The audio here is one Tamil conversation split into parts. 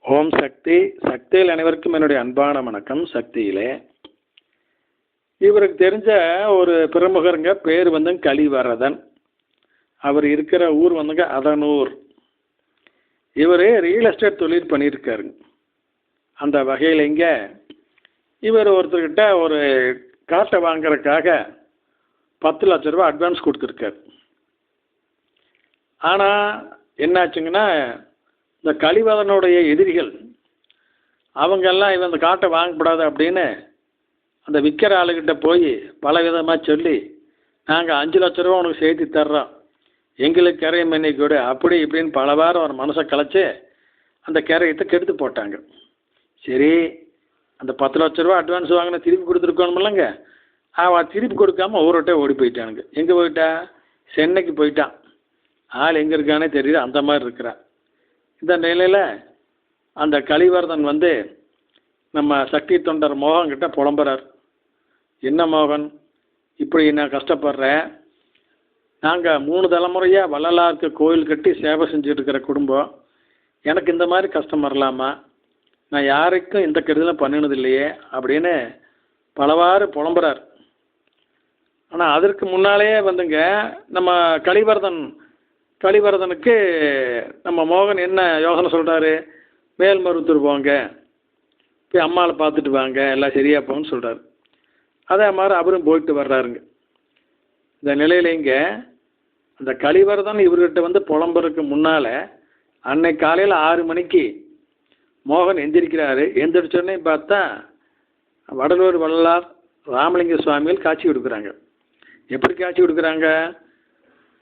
ஓம் சக்தி. சக்தியில் அனைவருக்கும் என்னுடைய அன்பான வணக்கம். சக்தியிலே இவருக்கு தெரிஞ்ச ஒரு பிரமுகருங்க, பேர் வந்து கலிவரதன். அவர் இருக்கிற ஊர் வந்துங்க அதனூர். இவர் ரியல் எஸ்டேட் தொழில் பண்ணியிருக்காருங்க. அந்த வகையில் இங்கே இவர் ஒருத்தர்கிட்ட ஒரு காட்டை வாங்குறதுக்காக 10 லட்ச ரூபா அட்வான்ஸ் கொடுத்துருக்காரு. ஆனால் என்னாச்சுங்கன்னா, இந்த கலிவரதனுடைய எதிரிகள் அவங்கெல்லாம் இவன் இந்த காட்டை வாங்கக்கூடாது அப்படின்னு அந்த விற்கிற ஆளுகிட்ட போய் பல விதமாக சொல்லி, நாங்கள் 5 லட்ச ரூபா உனக்கு சேர்த்து தர்றோம், எங்களுக்கு கரையம் பண்ணி கொடு, அப்படி இப்படின்னு பல வாரம் ஒரு மனசை கலைச்சி அந்த கரையத்தை கெடுத்து போட்டாங்க. சரி, அந்த 10 லட்ச ரூபா அட்வான்ஸ் வாங்கின திருப்பி கொடுத்துருக்கணுமில்லங்க. அவன் திருப்பி கொடுக்காம ஊரோட்டே ஓடி போயிட்டானுங்க. எங்கே போயிட்டா? சென்னைக்கு போயிட்டான். ஆள் எங்கே இருக்கானே தெரியல, அந்த மாதிரி இருக்கிறான். இந்த நிலையில் அந்த கலிவரதன் வந்து நம்ம சக்தி தொண்டர் மோகன் கிட்ட புலம்புறார். என்ன மோகன், இப்படி நான் கஷ்டப்படுறேன், நாங்கள் 3 தலைமுறையாக வள்ளலாருக்கு கோயில் கட்டி சேவை செஞ்சுட்டு இருக்கிற குடும்பம், எனக்கு இந்த மாதிரி கஷ்டம் வரலாமா? நான் யாருக்கும் இந்த கெடுதலும் பண்ணினது இல்லையே அப்படின்னு பலவாறு புலம்புறார். ஆனால் அதற்கு முன்னாலேயே வந்துங்க நம்ம கலிவரதனுக்கு நம்ம மோகன் என்ன யோசனை சொல்கிறாரு? மேல்மருவத்தூர் போங்க, போய் அம்மாவை பார்த்துட்டு வாங்க, எல்லாம் சரியா போகும்னு சொல்கிறாரு. அதே மாதிரி அவரும் போயிட்டு வர்றாருங்க. இந்த நிலையில் இங்கே அந்த கலிவரதன் இவர்கிட்ட வந்து புலம்புறதுக்கு முன்னால் அன்னைக்கு காலையில் 6 மணிக்கு மோகன் எந்திரிக்கிறாரு. எந்திரிச்சோடனே பார்த்தா வடலூர் வள்ளலார் ராமலிங்க சுவாமிகள் காட்சி கொடுக்குறாங்க. எப்படி காட்சி கொடுக்குறாங்க?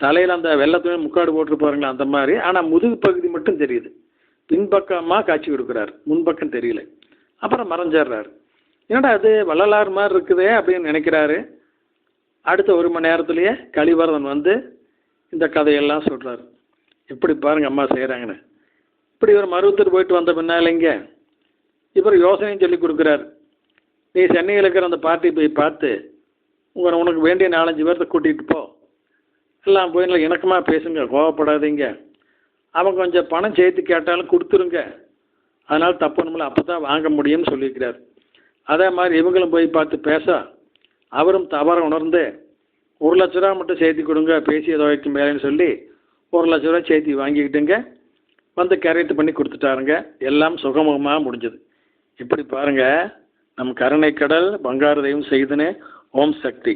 தலையில் அந்த வெள்ளத்துமே முக்காடு போட்டு பாருங்களா, அந்த மாதிரி. ஆனால் முதுகு பகுதி மட்டும் தெரியுது. பின்பக்கமாக காட்சி கொடுக்குறாரு, முன்பக்கம் தெரியல. அப்புறம் மறைஞ்சிடுறாரு. என்னடா அது வள்ளலார் மாதிரி இருக்குதே அப்படின்னு நினைக்கிறாரு. அடுத்த 1 மணி நேரத்துலேயே கலிவரதன் வந்து இந்த கதையெல்லாம் சொல்கிறாரு. எப்படி பாருங்க அம்மா செய்கிறாங்கன்னு. இப்படி இவர் மருவத்தூர் போயிட்டு வந்த பின்னாலேங்க இவர் யோசனையும் சொல்லி கொடுக்குறாரு. நீ சென்னையில் இருக்கிற அந்த பார்ட்டி போய் பார்த்து உனக்கு வேண்டிய 4-5 பேர்த்த கூட்டிகிட்டு போ, எல்லாம் போய் நல்லா இணக்கமாக பேசுங்க, கோவப்படாதீங்க, அவன் கொஞ்சம் பணம் சேர்த்து கேட்டாலும் கொடுத்துருங்க, அதனால் தப்பு ஒன்றுமில்ல, அப்போ தான் வாங்க முடியும்னு சொல்லியிருக்கிறார். அதே மாதிரி இவங்களும் போய் பார்த்து பேச அவரும் தவற உணர்ந்து 1 லட்ச ரூபா மட்டும் சேர்த்து கொடுங்க, பேசிய தொகைக்கு மேலேன்னு சொல்லி 1 லட்ச ரூபா சேர்த்து வாங்கிக்கிட்டுங்க வந்து கரெக்ட் பண்ணி கொடுத்துட்டாருங்க. எல்லாம் சுகமுகமாக முடிஞ்சது. இப்படி பாருங்கள், நம் கருணை கடல் பங்காரு தெய்வம் செய்துனே. ஓம் சக்தி.